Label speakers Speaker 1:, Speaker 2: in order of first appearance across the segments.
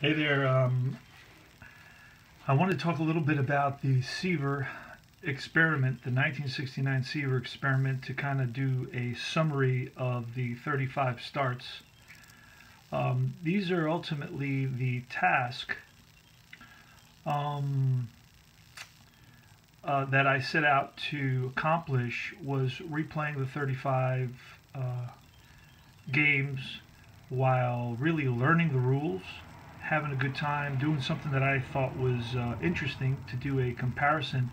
Speaker 1: Hey there. I want to talk a little bit about the Seaver experiment, the 1969 Seaver experiment, to kind of do a summary of the 35 starts. These are ultimately the task that I set out to accomplish was replaying the 35 games while really learning the rules, having a good time, doing something that I thought was interesting, to do a comparison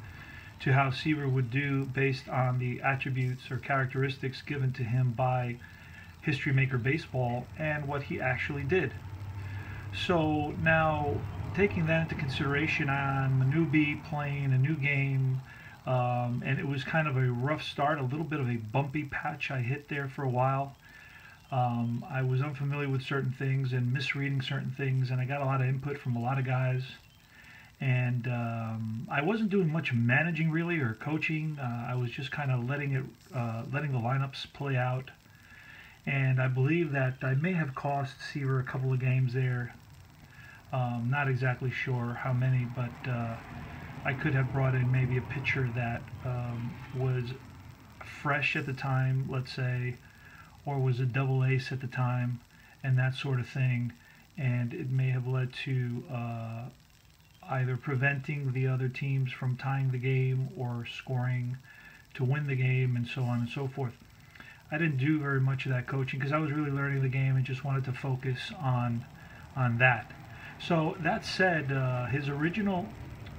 Speaker 1: to how Seaver would do based on the attributes or characteristics given to him by History Maker Baseball and what he actually did. So now, taking that into consideration, I'm a newbie playing a new game, and it was kind of a rough start, a little bit of a bumpy patch I hit there for a while. I was unfamiliar with certain things and misreading certain things, and I got a lot of input from a lot of guys. And I wasn't doing much managing really or coaching. I was just kind of letting the lineups play out. And I believe that I may have cost Seaver a couple of games there. Not exactly sure how many, but I could have brought in maybe a pitcher that was fresh at the time, let's say, or was a double ace at the time, and that sort of thing. And it may have led to either preventing the other teams from tying the game or scoring to win the game, and so on and so forth. I didn't do very much of that coaching because I was really learning the game and just wanted to focus on that. So that said, his original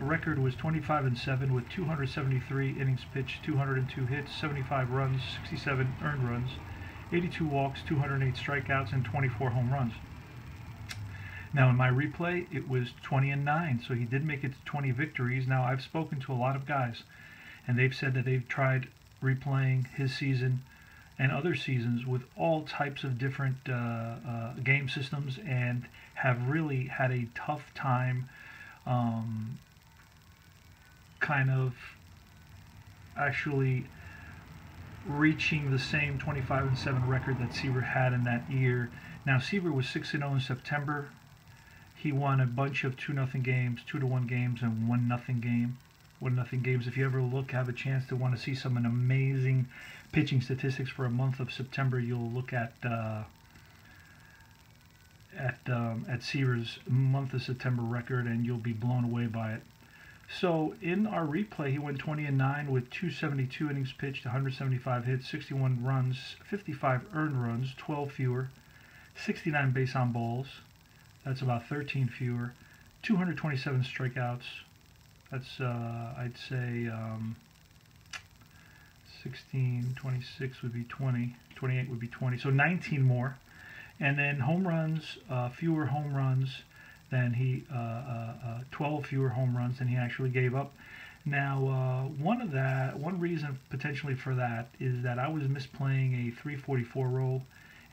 Speaker 1: record was 25-7 with 273 innings pitched, 202 hits, 75 runs, 67 earned runs, 82 walks, 208 strikeouts, and 24 home runs. Now in my replay, it was 20-9, so he did make it to 20 victories. Now I've spoken to a lot of guys, and they've said that they've tried replaying his season and other seasons with all types of different game systems and have really had a tough time kind of actually reaching the same 25-7 record that Seaver had in that year. Now Seaver was 6-0 in September. He won a bunch of 2-0 games, 2-1 games, and 1-0 game. 1-0 games. If you ever have a chance to want to see some amazing pitching statistics for a month of September, you'll look at Seaver's month of September record, and you'll be blown away by it. So in our replay, he went 20-9 with 272 innings pitched, 175 hits, 61 runs, 55 earned runs, 12 fewer, 69 base on balls. That's about 13 fewer, 227 strikeouts. That's, I'd say, 16, 26 would be 20, 28 would be 20, so 19 more. And then home runs, fewer home runs than he, 12 fewer home runs than he actually gave up. Now, one reason potentially for that is that I was misplaying a 344 role,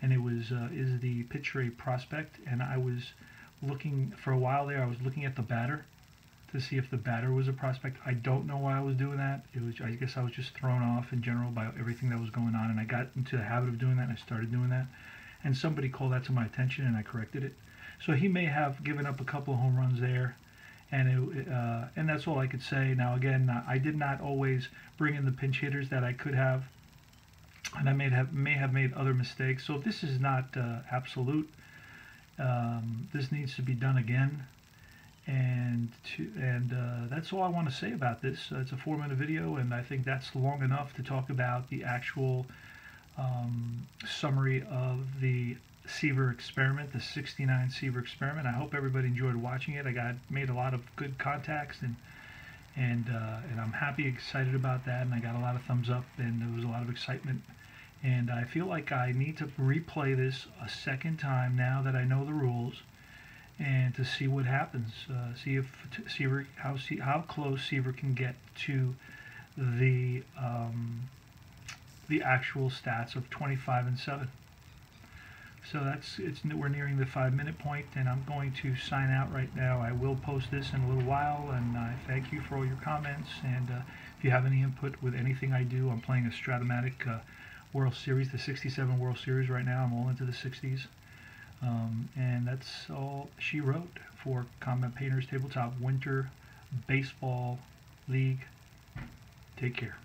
Speaker 1: and it was, is the pitcher a prospect? And I was looking, for a while there, I was looking at the batter to see if the batter was a prospect. I don't know why I was doing that. It was, I guess I was just thrown off in general by everything that was going on, and I got into the habit of doing that, and I started doing that. And somebody called that to my attention, and I corrected it. So he may have given up a couple of home runs there, and that's all I could say. Now again, I did not always bring in the pinch hitters that I could have, and I may have made other mistakes. So this is not absolute. This needs to be done again, and that's all I want to say about this. It's a 4-minute video, and I think that's long enough to talk about the actual summary of the Seaver experiment, the 69 Seaver experiment. I hope everybody enjoyed watching it. I made a lot of good contacts, and I'm happy, excited about that, and I got a lot of thumbs up, and there was a lot of excitement. And I feel like I need to replay this a second time now that I know the rules, and to see what happens. See if Seaver, how close Seaver can get to the actual stats of 25-7. So we're nearing the 5-minute point, and I'm going to sign out right now. I will post this in a little while, and I thank you for all your comments. And if you have any input with anything I do, I'm playing a Stratomatic World Series, the 67 World Series right now. I'm all into the 60s. And that's all she wrote. for Combat Painters Tabletop Winter Baseball League. Take care.